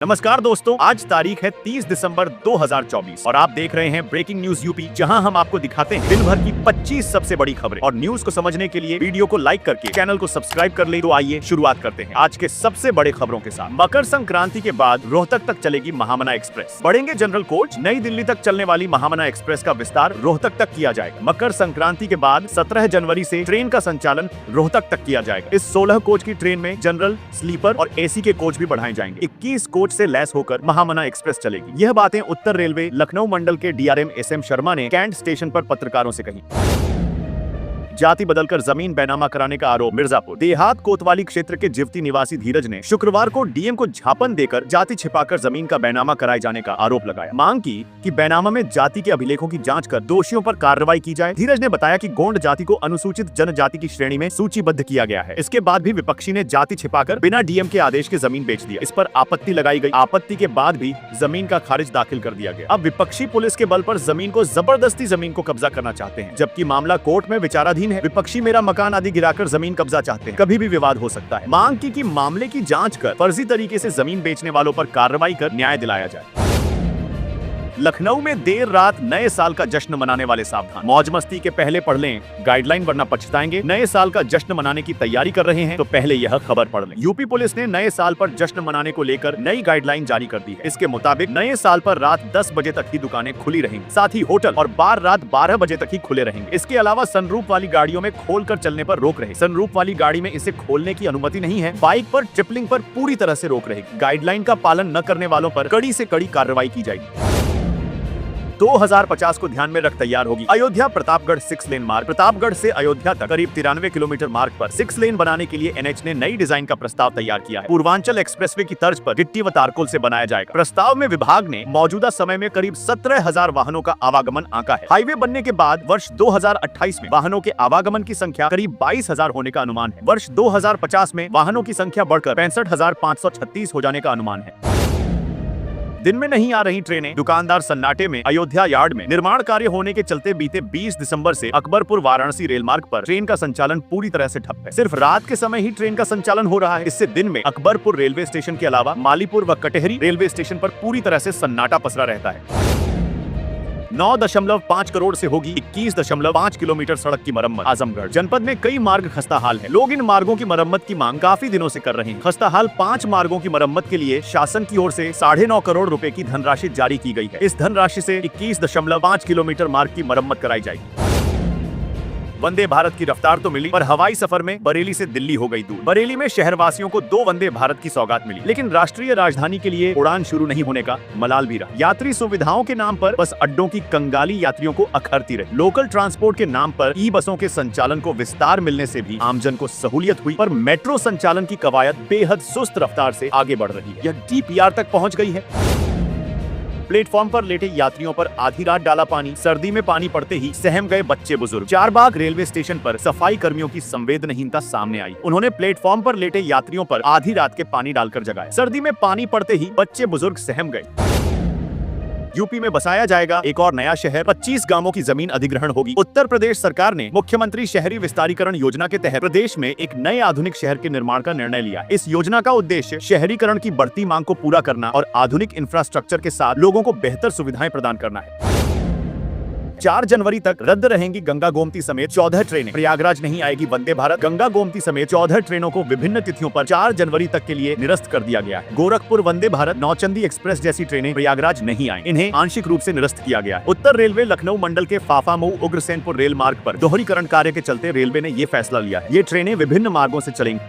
नमस्कार दोस्तों, आज तारीख है 30 दिसंबर 2024 और आप देख रहे हैं ब्रेकिंग न्यूज यूपी, जहां हम आपको दिखाते हैं दिन भर की 25 सबसे बड़ी खबरें। और न्यूज को समझने के लिए वीडियो को लाइक करके चैनल को सब्सक्राइब कर ले। तो आइए शुरुआत करते हैं आज के सबसे बड़े खबरों के साथ। मकर संक्रांति के बाद रोहतक तक चलेगी महामना एक्सप्रेस, बढ़ेंगे जनरल कोच। नई दिल्ली तक चलने वाली महामना एक्सप्रेस का विस्तार रोहतक तक किया जाएगा। मकर संक्रांति के बाद 17 जनवरी से ट्रेन का संचालन रोहतक तक किया जाएगा। इस 16 कोच की ट्रेन में जनरल, स्लीपर और एसी के कोच भी बढ़ाए जाएंगे। 21 कोच से लैस होकर महामना एक्सप्रेस चलेगी। यह बातें उत्तर रेलवे लखनऊ मंडल के डीआरएम एसएम शर्मा ने कैंट स्टेशन पर पत्रकारों से कही। जाति बदलकर जमीन बेनामा कराने का आरोप। मिर्जापुर देहात कोतवाली क्षेत्र के जिवती निवासी धीरज ने शुक्रवार को डीएम को झापन देकर जाति छिपाकर जमीन का बेनामा कराए जाने का आरोप लगाया। मांग की कि बेनामा में जाति के अभिलेखों की जांच कर दोषियों पर कार्रवाई की जाए। धीरज ने बताया कि गोंड जाति को अनुसूचित जनजाति की श्रेणी में सूचीबद्ध किया गया है। इसके बाद भी विपक्षी ने जाति छिपाकर बिना डीएम के आदेश के जमीन बेच दिया। इस पर आपत्ति लगाई गई। आपत्ति के बाद भी जमीन का खारिज दाखिल कर दिया गया। अब विपक्षी पुलिस के बल पर जमीन को जबरदस्ती जमीन को कब्जा करना चाहते हैं, जबकि मामला कोर्ट में विचाराधीन है। विपक्षी मेरा मकान आदि गिराकर जमीन कब्जा चाहते हैं, कभी भी विवाद हो सकता है। मांग की कि मामले की जांच कर फर्जी तरीके से जमीन बेचने वालों पर कार्रवाई कर न्याय दिलाया जाए। लखनऊ में देर रात नए साल का जश्न मनाने वाले सावधान। मौज मस्ती के पहले पढ़ लें गाइडलाइन वरना पछताएंगे। नए साल का जश्न मनाने की तैयारी कर रहे हैं तो पहले यह खबर पढ़ लें। यूपी पुलिस ने नए साल पर जश्न मनाने को लेकर नई गाइडलाइन जारी कर दी है। इसके मुताबिक नए साल पर रात 10 बजे तक ही दुकानें खुली रहेंगी। साथ ही होटल और बार रात 12 बजे तक ही खुले रहेंगे। इसके अलावा सनरूफ वाली गाड़ियों में खोलकर चलने पर रोक रहे। सनरूफ वाली गाड़ी में इसे खोलने की अनुमति नहीं है। बाइक पर ट्रिपलिंग पर पूरी तरह से रोक रहेगी। गाइडलाइन का पालन न करने वालों पर कड़ी से कड़ी कार्रवाई की जाएगी। 2050 को ध्यान में रख तैयार होगी अयोध्या प्रतापगढ़ 6 लेन मार्ग। प्रतापगढ़ से अयोध्या तक करीब 93 किलोमीटर मार्ग पर 6 लेन बनाने के लिए एनएच ने नई डिजाइन का प्रस्ताव तैयार किया है। पूर्वांचल एक्सप्रेसवे की तर्ज पर गिट्टी व तारकोल से बनाया जाएगा। प्रस्ताव में विभाग ने मौजूदा समय में करीब 17,000 वाहनों का आवागमन आंका है। हाईवे बनने के बाद वर्ष 2028 में वाहनों के आवागमन की संख्या करीब 22,000 होने का अनुमान है। वर्ष 2050 में वाहनों की संख्या बढ़कर 65,536 हो जाने का अनुमान है। दिन में नहीं आ रही ट्रेनें, दुकानदार सन्नाटे में। अयोध्या यार्ड में निर्माण कार्य होने के चलते बीते 20 दिसंबर से अकबरपुर वाराणसी रेल मार्ग पर ट्रेन का संचालन पूरी तरह से ठप है। सिर्फ रात के समय ही ट्रेन का संचालन हो रहा है। इससे दिन में अकबरपुर रेलवे स्टेशन के अलावा मालीपुर व कटेहरी रेलवे स्टेशन पर पूरी तरह से सन्नाटा पसरा रहता है। 9.5 करोड़ से होगी 21.5 किलोमीटर सड़क की मरम्मत। आजमगढ़ जनपद में कई मार्ग खस्ताहाल है। लोग इन मार्गों की मरम्मत की मांग काफी दिनों से कर रहे हैं। खस्ताहाल 5 मार्गों की मरम्मत के लिए शासन की ओर से 9.5 करोड़ रुपए की धनराशि जारी की गई है। इस धनराशि से 21.5 किलोमीटर मार्ग की मरम्मत कराई जाएगी। वंदे भारत की रफ्तार तो मिली, पर हवाई सफर में बरेली से दिल्ली हो गई दूर। बरेली में शहरवासियों को 2 वंदे भारत की सौगात मिली, लेकिन राष्ट्रीय राजधानी के लिए उड़ान शुरू नहीं होने का मलाल भी रहा। यात्री सुविधाओं के नाम पर बस अड्डों की कंगाली यात्रियों को अखरती रही। लोकल ट्रांसपोर्ट के नाम पर ई बसों के संचालन को विस्तार मिलने से भी आमजन को सहूलियत हुई, पर मेट्रो संचालन की कवायद बेहद सुस्त रफ्तार से आगे बढ़ रही है। यह डीपीआर तक पहुँच गई है। प्लेटफॉर्म पर लेटे यात्रियों पर आधी रात डाला पानी। सर्दी में पानी पड़ते ही सहम गए बच्चे बुजुर्ग। चारबाग रेलवे स्टेशन पर सफाई कर्मियों की संवेदनहीनता सामने आई। उन्होंने प्लेटफॉर्म पर लेटे यात्रियों पर आधी रात के पानी डालकर जगाया। सर्दी में पानी पड़ते ही बच्चे बुजुर्ग सहम गए। यूपी में बसाया जाएगा एक और नया शहर। 25 गांवों की जमीन अधिग्रहण होगी। उत्तर प्रदेश सरकार ने मुख्यमंत्री शहरी विस्तारीकरण योजना के तहत प्रदेश में एक नए आधुनिक शहर के निर्माण का निर्णय लिया। इस योजना का उद्देश्य शहरीकरण की बढ़ती मांग को पूरा करना और आधुनिक इंफ्रास्ट्रक्चर के साथ लोगों को बेहतर सुविधाएं प्रदान करना है। 4 जनवरी तक रद्द रहेंगी गंगा गोमती समेत 14 ट्रेनें। प्रयागराज नहीं आएगी वंदे भारत। गंगा गोमती समेत 14 ट्रेनों को विभिन्न तिथियों पर 4 जनवरी तक के लिए निरस्त कर दिया गया है। गोरखपुर वंदे भारत, नौचंदी एक्सप्रेस जैसी ट्रेनें प्रयागराज नहीं आई। इन्हें आंशिक रूप से निरस्त किया गया है। उत्तर रेलवे लखनऊ मंडल के फाफामऊ उग्रसेनपुर रेल मार्ग पर दोहरीकरण कार्य के चलते रेलवे ने ये फैसला लिया है। ये ट्रेनें विभिन्न मार्गों से चलेंगी।